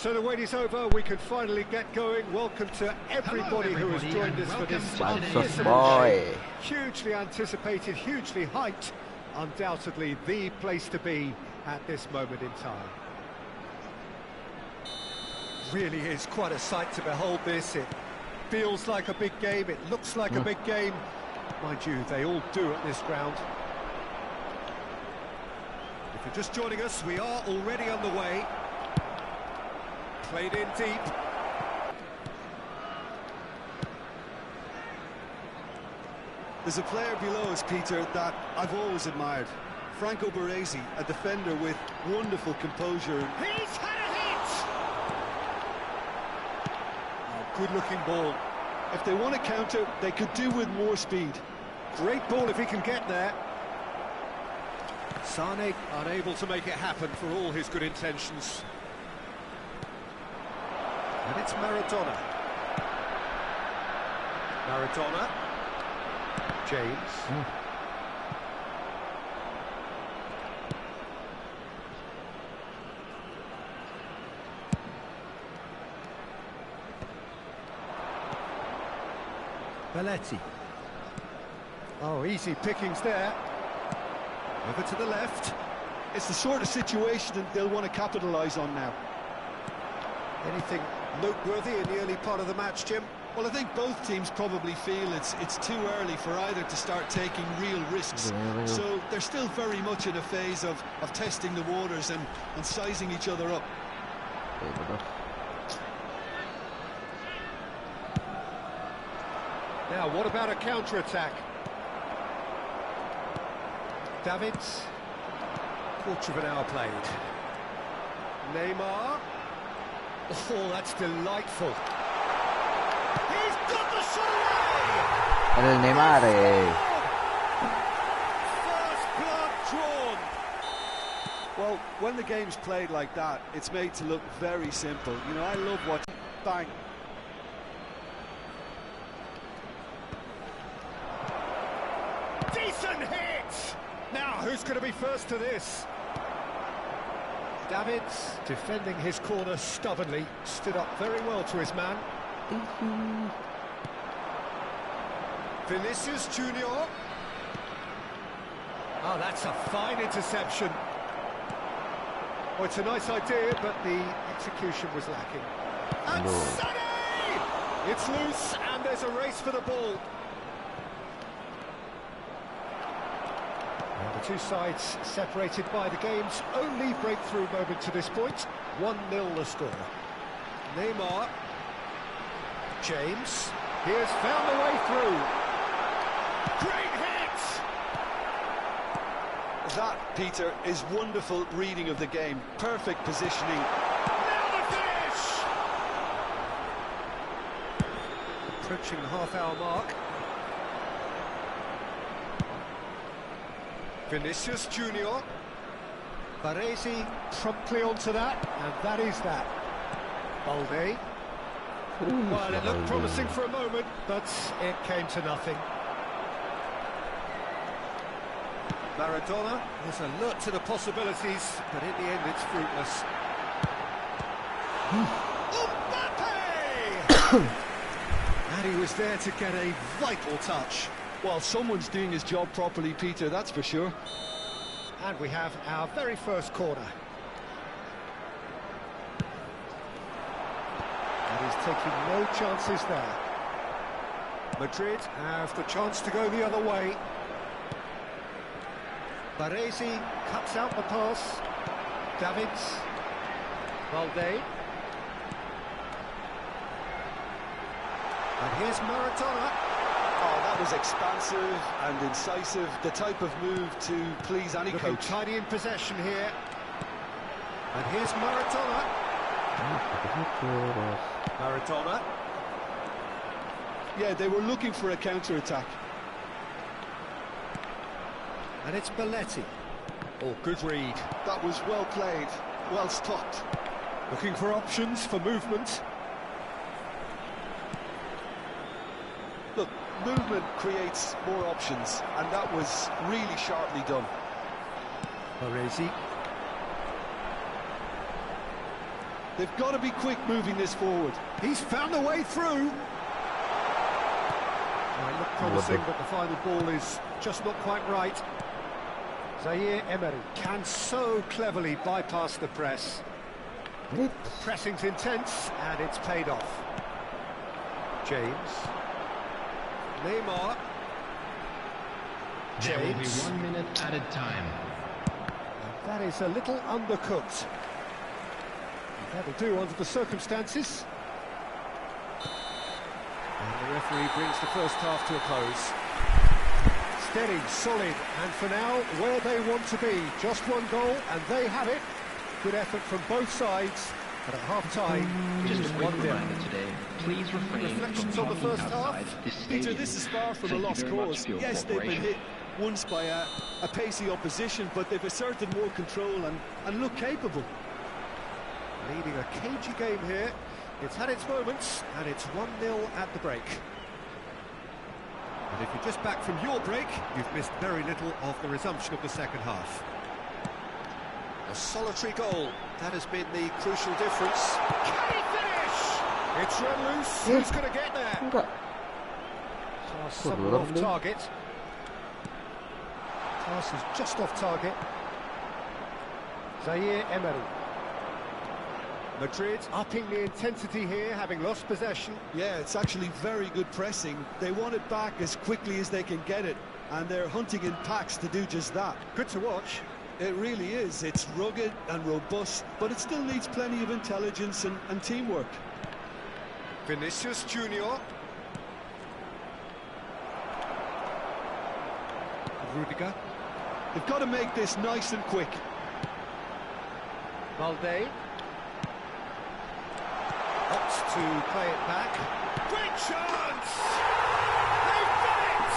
So the wait is over, we can finally get going. Welcome to everybody who has joined us for this Bansos boy. hugely anticipated, hugely hyped, undoubtedly the place to be at this moment in time. Really is quite a sight to behold this. It feels like a big game, it looks like a big game. Mind you, they all do at this ground. If you're just joining us, we are already underway. Played in deep. There's a player below us, Peter, that I've always admired. Franco Baresi, a defender with wonderful composure. He's had a hit! Oh, good-looking ball. If they want to counter, they could do with more speed. Great ball if he can get there. Sane unable to make it happen for all his good intentions. And it's Maradona. Maradona. James. Belletti. Oh, easy pickings there. Over to the left. It's the sort of situation that they'll want to capitalise on now. Anything noteworthy in the early part of the match, Jim? Well, I think both teams probably feel it's too early for either to start taking real risks. So they're still very much in a phase of testing the waters and sizing each other up. Now, what about a counter-attack? Davids. Quarter of an hour played. Neymar. Oh, that's delightful. He's got the shot away! El Neymar. First blood drawn. Well, when the game's played like that, it's made to look very simple. You know, I love watching. Bang. Decent hit! Now, who's going to be first to this? Davids, defending his corner stubbornly, stood up very well to his man. Vinicius Junior. Oh, that's a fine interception. Oh, it's a nice idea, but the execution was lacking. And Sané! It's loose, and there's a race for the ball. The two sides separated by the game's only breakthrough moment to this point. 1-0 the score. Neymar. James. He has found the way through. Great hit! That, Peter, is wonderful reading of the game. Perfect positioning. Now the finish! Approaching the half-hour mark. Vinicius Junior. Baresi promptly onto that, and that is that. Balde. Well, it looked promising for a moment, but it came to nothing. Maradona is alert to the possibilities, but in the end it's fruitless. Mbappe! And he was there to get a vital touch. Well, someone's doing his job properly, Peter, that's for sure. And we have our very first corner. And he's taking no chances there. Madrid have the chance to go the other way. Baresi cuts out the pass. Davids. Balde. And here's Maradona. Oh, that was expansive and incisive, the type of move to please any coach. Tidy in possession here. And here's Maradona. Maradona. Yeah, they were looking for a counter-attack. And it's Belletti. Oh, good read. That was well played, well stopped. Looking for options for movement. Look, movement creates more options, and that was really sharply done. Baresi. They've got to be quick moving this forward. He's found a way through. Might look promising, but the final ball is just not quite right. Zaire Emery can so cleverly bypass the press. The pressing's intense, and it's paid off. James. Neymar. There will be James. 1 minute added time. And that is a little undercooked. That'll do under the circumstances. And the referee brings the first half to a close. Steady, solid, and for now, where they want to be. Just one goal, and they have it. Good effort from both sides, but at half-time, Just it's a quick 1-0. reminder today, please refrain Reflections from on the talking first outside half? this Peter, stadium. this is far from a Thank you lost very much cause. for your Yes, they've been cooperation. hit once by a pacey opposition, but they've asserted more control and look capable. Leading a cagey game here. It's had its moments, and it's 1-0 at the break. And if you're just back from your break, you've missed very little of the resumption of the second half. A solitary goal, that has been the crucial difference. Can he finish? It's run loose, who's going to get there? Enggak. Someone off target. Pass is just off target. Zaire Emery. Madrid upping the intensity here, having lost possession. Yeah, it's actually very good pressing. They want it back as quickly as they can get it, and they're hunting in packs to do just that. Good to watch. It really is. It's rugged and robust, but it still needs plenty of intelligence and teamwork. Vinicius Junior. Rudiger. They've got to make this nice and quick. Valde. Opts to play it back. Great chance! They've done it!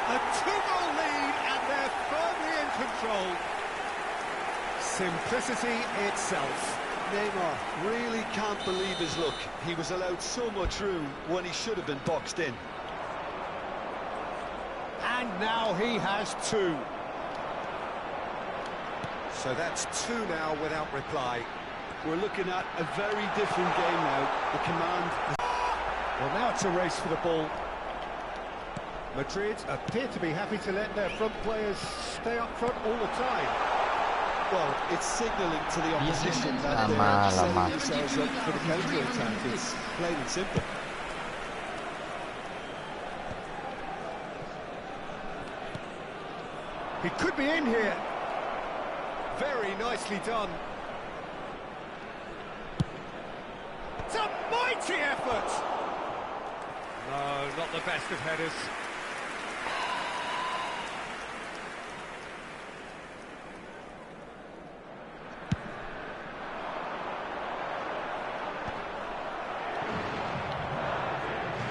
A two-goal lead, and they're firmly in control. Simplicity itself. Neymar really can't believe his luck. He was allowed so much room when he should have been boxed in. And now he has two. So that's two now without reply. We're looking at a very different game now. The command. Well, now it's a race for the ball. Madrid appear to be happy to let their front players stay up front all the time. Well, it's signalling to the opposition that Lama, they're setting lama. themselves up for the counter-attack. It's plain and simple. He could be in here. Very nicely done. It's a mighty effort. No, not the best of headers.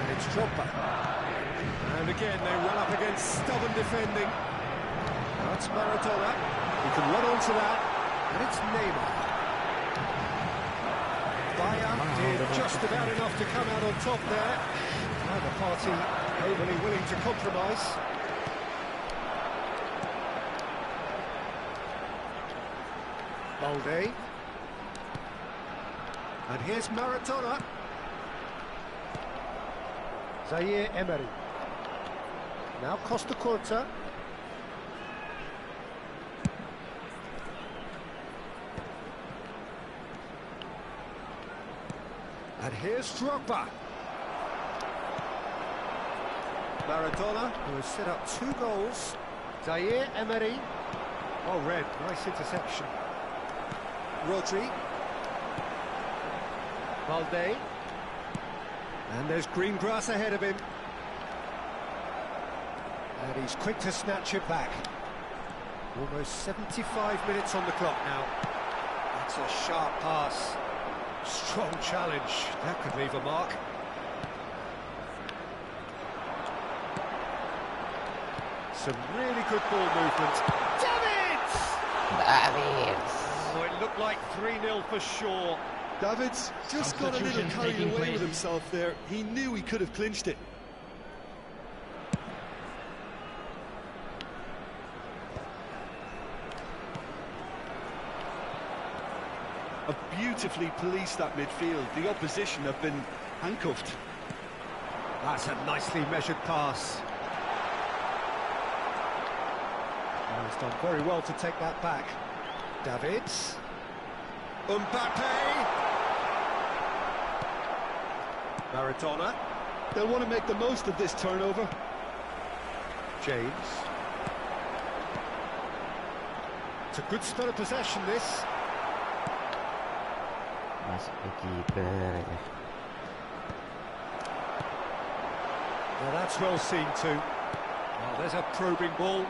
And it's Drogba. And again, they run up against stubborn defending. That's Maradona. He can run onto that. And it's Neymar. Bayer did just about enough to come out on top there. Neither party overly willing to compromise. Balde. And here's Maradona. Zaire Emery. Now Costa Curta. And here's Drogba. Maradona, who has set up two goals. Zaire Emery. Oh, red, nice interception. Rodri. Valde. And there's green grass ahead of him. And he's quick to snatch it back. Almost 75 minutes on the clock now. That's a sharp pass. Strong challenge. That could leave a mark. Some really good ball movement. Davids! Oh, it looked like 3-0 for sure. Davids just got a little Substitutions carried taking away place. with himself there. He knew he could have clinched it. have beautifully policed that midfield. The opposition have been handcuffed. That's a nicely measured pass. Well, he's done very well to take that back. Davids. Mbappe. Maradona. They'll want to make the most of this turnover. James. It's a good spell of possession, this. Masuk ke keeper. Well, that's well seen too. Well, there's a probing ball.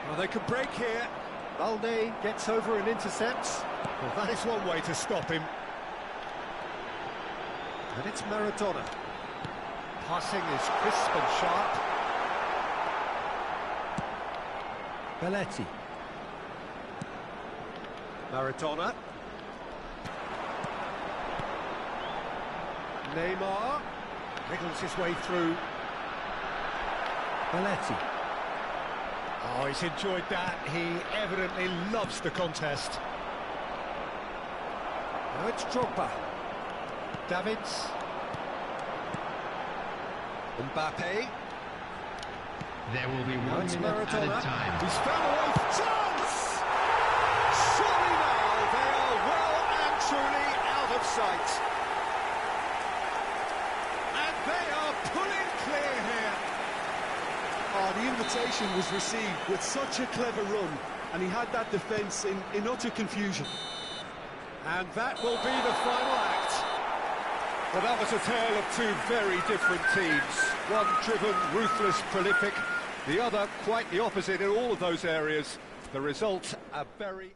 Well, they can break here. Balde gets over and intercepts. Well, that is one way to stop him. And it's Maradona. Passing is crisp and sharp. Belletti. Maradona. Neymar wriggles his way through. Belletti. Oh, he's enjoyed that. He evidently loves the contest. Now it's Drogba. Davids. Mbappe. There will be Now 1 it's minute at a Maradona. time. He's found a way. Chance! Surely now they are well and truly out of sight. And they are pulling clear here. Oh, the invitation was received with such a clever run, and he had that defence in utter confusion. And that will be the final act. Well, that was a tale of two very different teams. One driven, ruthless, prolific. The other quite the opposite in all of those areas. The result, a very...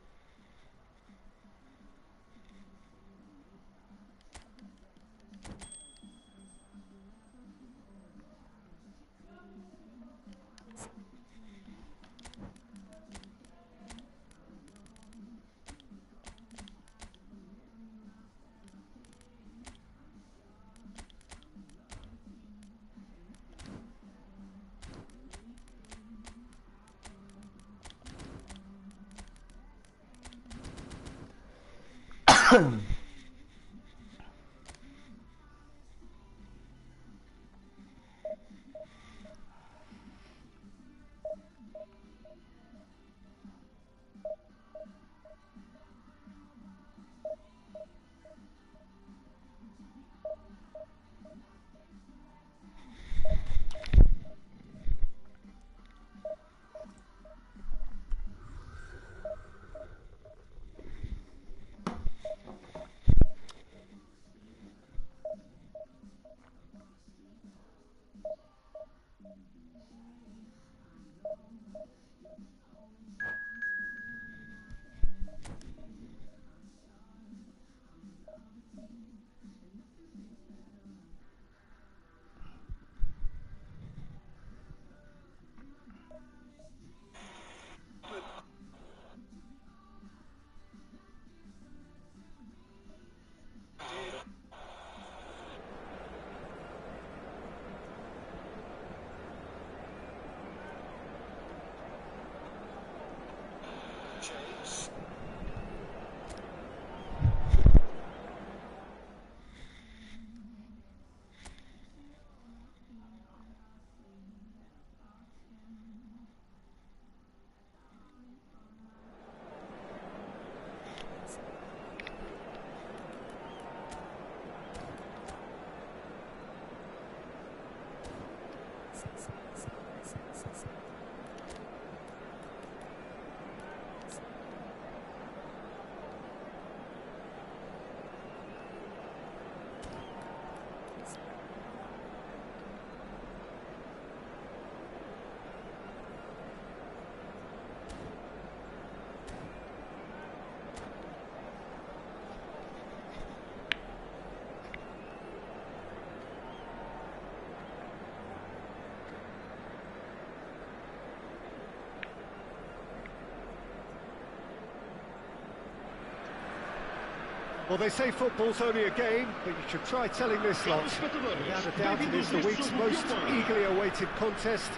Well, they say football's only a game, but you should try telling this lot. Without a doubt, it is the week's most eagerly awaited contest.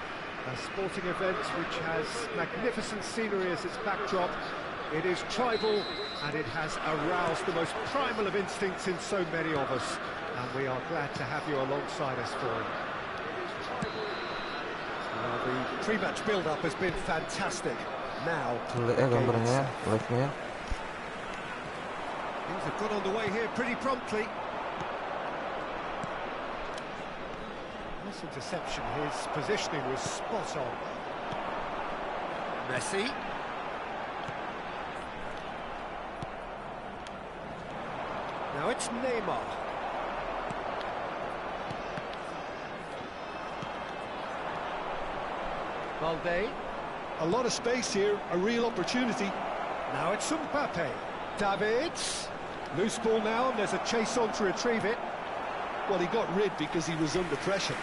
A sporting event which has magnificent scenery as its backdrop. It is tribal, and it has aroused the most primal of instincts in so many of us, and we are glad to have you alongside us for it. The pre-match build-up has been fantastic. Now, Jelek ya gambarnya, live-nya. things have got underway here pretty promptly. This interception, his positioning was spot on. Messi. Now it's Neymar. Balde. A lot of space here, a real opportunity. Now it's Mbappe. Davids. Loose ball now, and there's a chase on to retrieve it. Well, he got rid because he was under pressure.